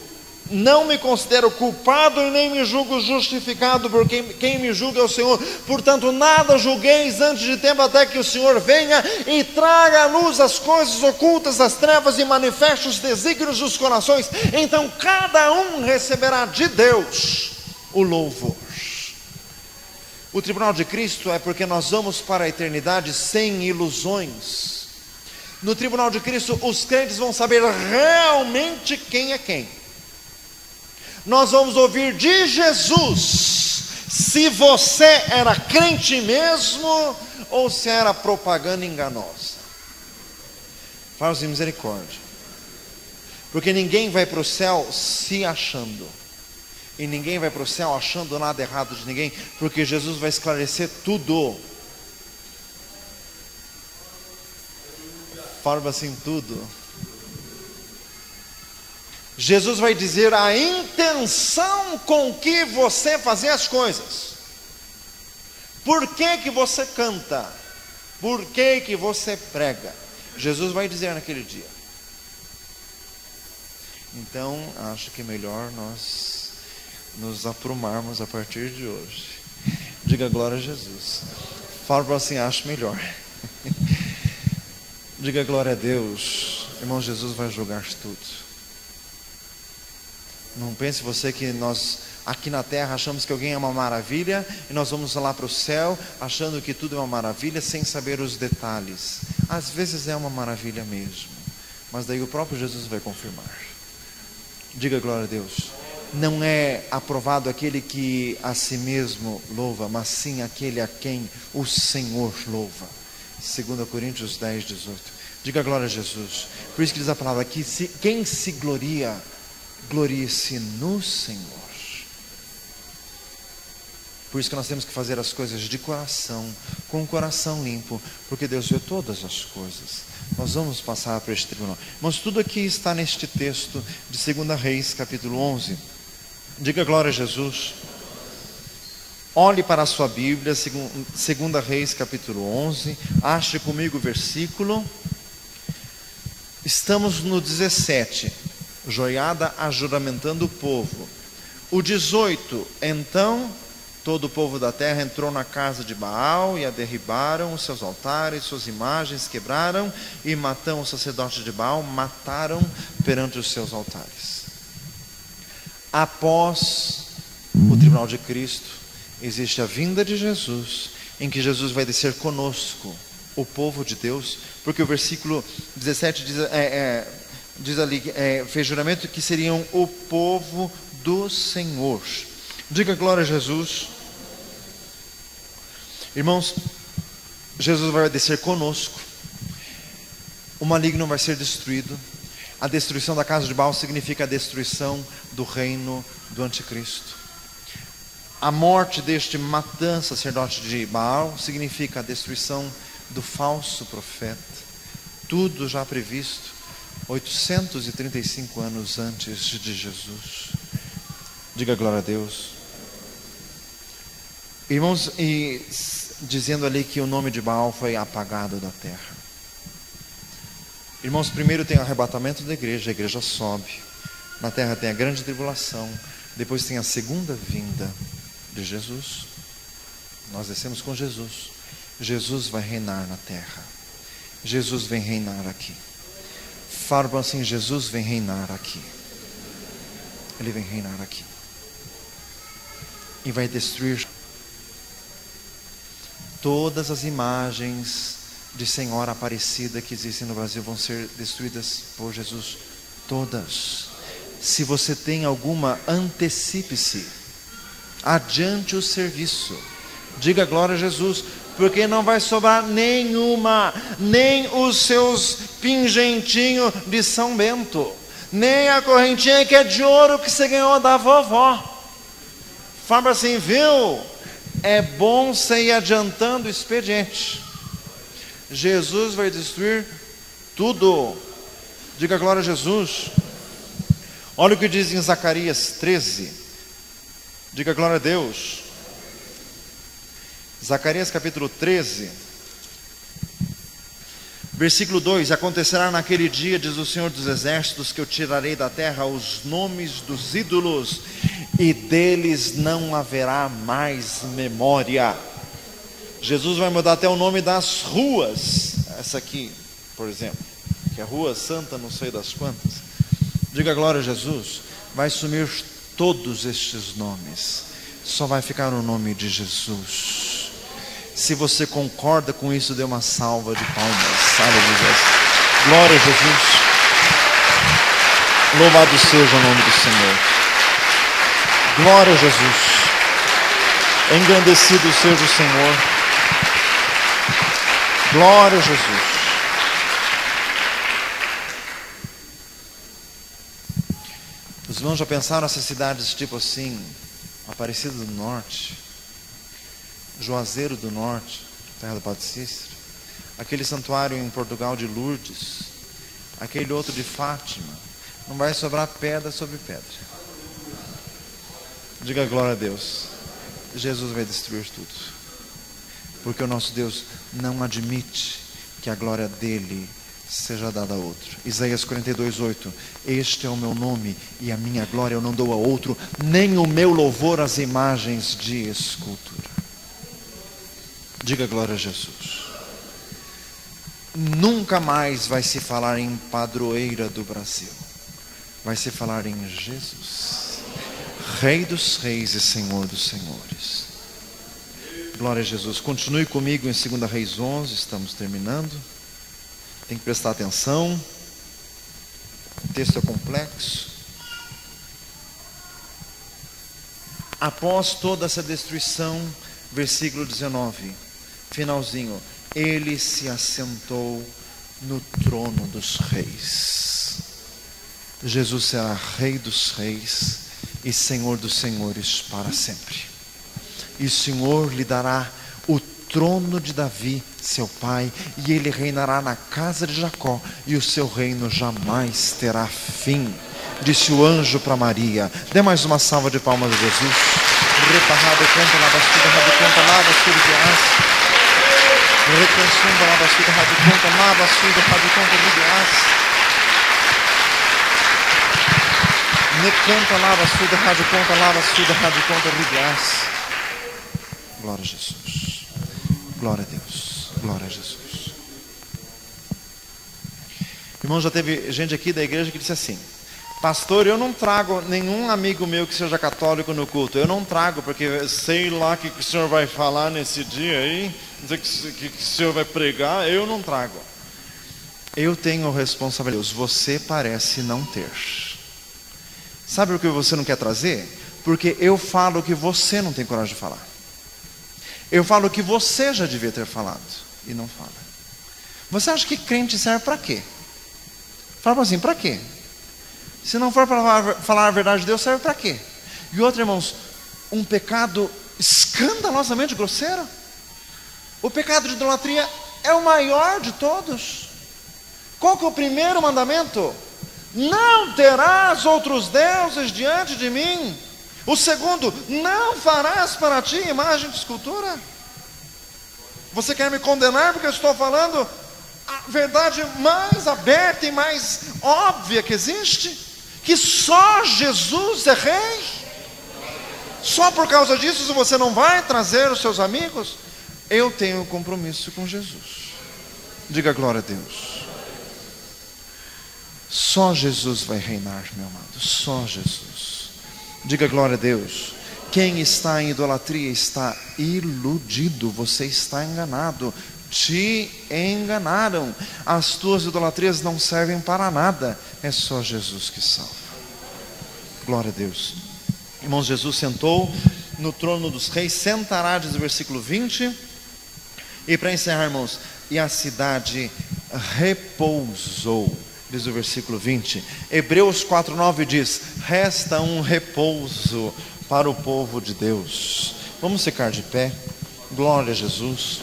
não me considero culpado e nem me julgo justificado, porque quem me julga é o Senhor. Portanto, nada julgueis antes de tempo, até que o Senhor venha e traga à luz as coisas ocultas das trevas e manifeste os desígnios dos corações. Então cada um receberá de Deus o louvor. O tribunal de Cristo é porque nós vamos para a eternidade sem ilusões. No tribunal de Cristo, os crentes vão saber realmente quem é quem. Nós vamos ouvir de Jesus se você era crente mesmo ou se era propaganda enganosa. Faz misericórdia. Porque ninguém vai para o céu se achando. E ninguém vai para o céu achando nada errado de ninguém, porque Jesus vai esclarecer tudo. Fala assim, tudo. Jesus vai dizer a intenção com que você fazia as coisas. Por que que você canta? Por que que você prega? Jesus vai dizer naquele dia. Então, acho que é melhor nós nos aprumarmos a partir de hoje. Diga glória a Jesus. Fala para assim, acho melhor. Diga glória a Deus. Irmão, Jesus vai julgar tudo. Não pense você que nós aqui na terra achamos que alguém é uma maravilha e nós vamos lá para o céu achando que tudo é uma maravilha sem saber os detalhes. Às vezes é uma maravilha mesmo, mas daí o próprio Jesus vai confirmar. Diga glória a Deus. Não é aprovado aquele que a si mesmo louva, mas sim aquele a quem o Senhor louva. 2 Coríntios 10, 18. Diga glória a Jesus. Por isso que diz a palavra aqui, quem se gloria, glorie-se no Senhor. Por isso que nós temos que fazer as coisas de coração, com o coração limpo, porque Deus vê todas as coisas. Nós vamos passar para este tribunal. Mas tudo aqui está neste texto de 2 Reis, capítulo 11. Diga glória a Jesus. Olhe para a sua Bíblia, 2 Reis, capítulo 11. Ache comigo o versículo. Estamos no 17. Joiada ajuramentando o povo. O 18, então todo o povo da terra entrou na casa de Baal e a derribaram, os seus altares, suas imagens quebraram e matando o sacerdote de Baal, mataram perante os seus altares. Após o tribunal de Cristo, existe a vinda de Jesus, em que Jesus vai descer conosco, o povo de Deus, porque o versículo 17 diz ali, fez juramento que seriam o povo do Senhor. Diga glória a Jesus. Irmãos, Jesus vai descer conosco, o maligno vai ser destruído. A destruição da casa de Baal significa a destruição do reino do anticristo. A morte deste matã sacerdote de Baal significa a destruição do falso profeta. Tudo já previsto 835 anos antes de Jesus. Diga glória a Deus. Irmãos, e dizendo ali que o nome de Baal foi apagado da terra. Irmãos, primeiro tem o arrebatamento da igreja, a igreja sobe. Na terra tem a grande tribulação. Depois tem a segunda vinda de Jesus. Nós descemos com Jesus. Jesus vai reinar na terra. Jesus vem reinar aqui. Fala assim, Jesus vem reinar aqui. Ele vem reinar aqui. E vai destruir todas as imagens de Senhora Aparecida que existem no Brasil, vão ser destruídas por Jesus. Todas. Se você tem alguma, antecipe-se. Adiante o serviço. Diga glória a Jesus. porque não vai sobrar nenhuma, nem os seus pingentinhos de São Bento, nem a correntinha que é de ouro que você ganhou da vovó. Fala assim, viu? É bom você ir adiantando o expediente. Jesus vai destruir tudo. Diga glória a Jesus. Olha o que diz em Zacarias 13. Diga glória a Deus. Zacarias capítulo 13, versículo 2: acontecerá naquele dia, diz o Senhor dos Exércitos, que eu tirarei da terra os nomes dos ídolos, e deles não haverá mais memória. Jesus vai mudar até o nome das ruas. Essa aqui, por exemplo, que é Rua Santa, não sei das quantas. Diga glória a Jesus. Vai sumir todos estes nomes, só vai ficar o nome de Jesus. Se você concorda com isso, dê uma salva de palmas. Aleluia. Glória a Jesus. Louvado seja o nome do Senhor. Glória a Jesus. Engrandecido seja o Senhor. Glória a Jesus. Os irmãos já pensaram nessas cidades tipo assim, Aparecida do Norte, Juazeiro do Norte, terra do Padre Cícero, aquele santuário em Portugal de Lourdes, aquele outro de Fátima, não vai sobrar pedra sobre pedra. Diga glória a Deus. Jesus vai destruir tudo, porque o nosso Deus não admite que a glória dele seja dada a outro. Isaías 42:8: este é o meu nome e a minha glória eu não dou a outro, nem o meu louvor às imagens de escultura. Diga glória a Jesus. Nunca mais vai se falar em padroeira do Brasil, vai se falar em Jesus, Rei dos reis e Senhor dos senhores. Glória a Jesus. Continue comigo em 2 Reis 11, estamos terminando. Tem que prestar atenção, o texto é complexo. Após toda essa destruição, versículo 19, finalzinho: ele se assentou no trono dos reis. Jesus será Rei dos reis e Senhor dos senhores para sempre. E o Senhor lhe dará o trono de Davi, seu pai, e ele reinará na casa de Jacó, e o seu reino jamais terá fim. Disse o anjo para Maria. Dê mais uma salva de palmas a Jesus. Glória a Jesus. Glória a Deus. Glória a Jesus. Irmão, já teve gente aqui da igreja que disse assim: pastor, eu não trago nenhum amigo meu que seja católico no culto. Eu não trago, porque sei lá o que o senhor vai falar nesse dia aí, não sei o que o senhor vai pregar. Eu não trago. Eu tenho responsabilidade. Você parece não ter. Sabe o que você não quer trazer? Porque eu falo que você não tem coragem de falar. Eu falo que você já devia ter falado e não fala. Você acha que crente serve para quê? Fala assim, para quê? Se não for para falar a verdade de Deus, serve para quê? E outro, irmãos, um pecado escandalosamente grosseiro. O pecado de idolatria é o maior de todos. Qual que é o primeiro mandamento? Não terás outros deuses diante de mim. O segundo, não farás para ti imagem de escultura. Você quer me condenar porque eu estou falando a verdade mais aberta e mais óbvia que existe? Que só Jesus é rei? Só por causa disso você não vai trazer os seus amigos? Eu tenho um compromisso com Jesus. Diga glória a Deus. Só Jesus vai reinar, meu amado. Só Jesus. Diga glória a Deus. Quem está em idolatria está iludido. Você está enganado. Te enganaram. As tuas idolatrias não servem para nada. É só Jesus que salva. Glória a Deus. Irmãos, Jesus sentou no trono dos reis. Sentará, diz o versículo 20. E para encerrar, irmãos, e a cidade repousou, diz o versículo 20. Hebreus 4:9 diz: resta um repouso para o povo de Deus. Vamos ficar de pé. Glória a Jesus.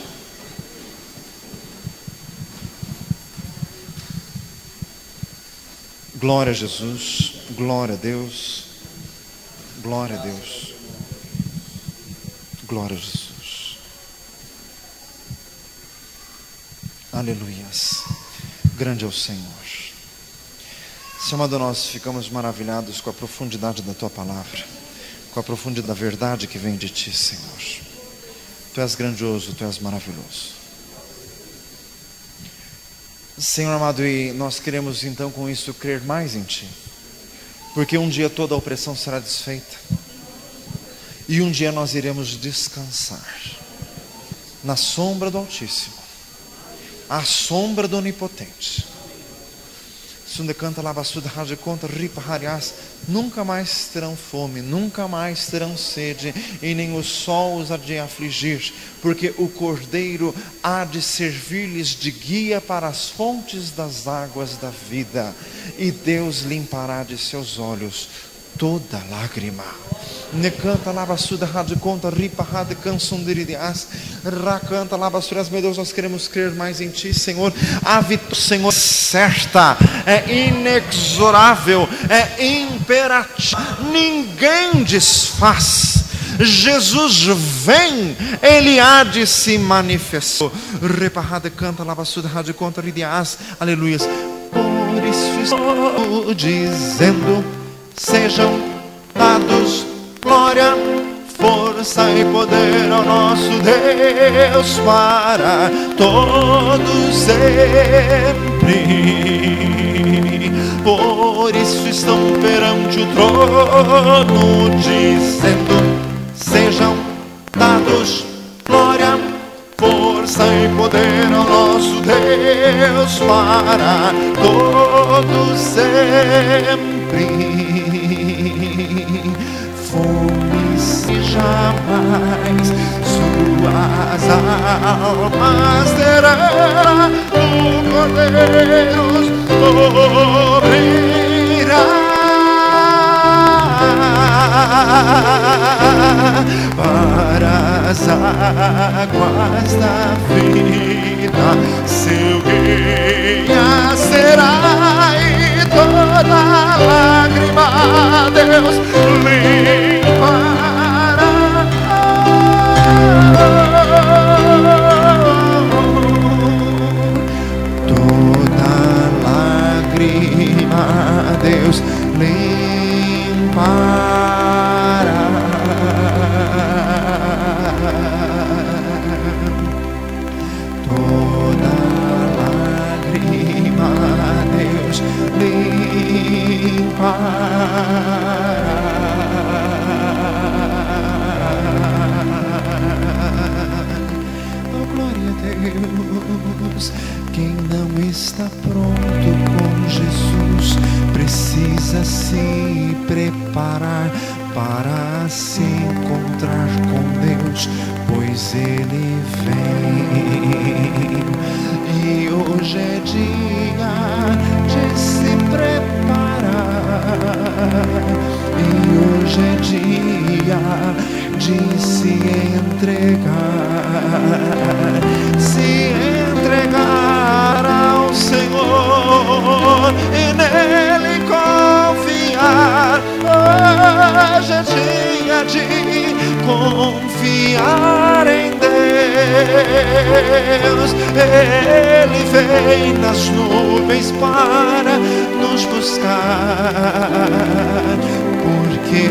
Glória a Jesus. Glória a Deus. Glória a Deus. Glória a Jesus. Aleluias. Grande é o Senhor. Senhor amado, nós ficamos maravilhados com a profundidade da Tua palavra, com a profundidade da verdade que vem de Ti, Senhor. Tu és grandioso, Tu és maravilhoso. Senhor amado, e nós queremos então com isso crer mais em Ti, porque um dia toda a opressão será desfeita, e um dia nós iremos descansar na sombra do Altíssimo, à sombra do Onipotente. Nunca mais terão fome, nunca mais terão sede, e nem o sol os há de afligir, porque o Cordeiro há de servir-lhes de guia para as fontes das águas da vida, e Deus limpará de seus olhos toda lágrima. Necanta labassuda rádio conta ripa rádio cansundiridias racanta labassuras. Meu Deus, nós queremos crer mais em Ti, Senhor. A vitória, Senhor, certa, é inexorável, é imperativa, ninguém desfaz. Jesus vem, Ele há de se manifestar. Reparrada canta labassuda rádio conta ridias. Aleluias. Por isso estou dizendo: sejam dados glória, força e poder ao nosso Deus para todos sempre. Por isso estão perante o trono dizendo: sejam dados glória, força e poder ao nosso Deus para todos sempre. Fome se jamais suas almas terão, o Cordeiro cobrirá para as águas da vida. Seu guia será, e toda lágrima Deus limpará. Toda lágrima Deus limpará. Toda lágrima Deus limpará. Oh, glória a Deus. Quem não está pronto com Jesus precisa se preparar para se encontrar com Deus, pois Ele vem. E hoje é dia de se preparar, e hoje é dia de se entregar ao Senhor e nele confiar. Hoje é dia de confiar em Deus. Ele vem nas nuvens para nos buscar, porque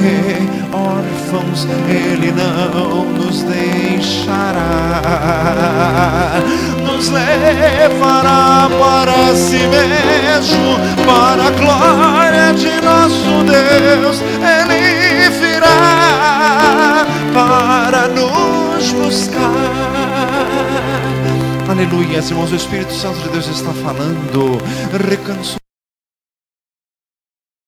órfãos Ele não nos deixará. Nos levará para si mesmo, para a glória de nosso Deus. Ele virá para nos buscar. Aleluia, irmãos, o Espírito Santo de Deus está falando.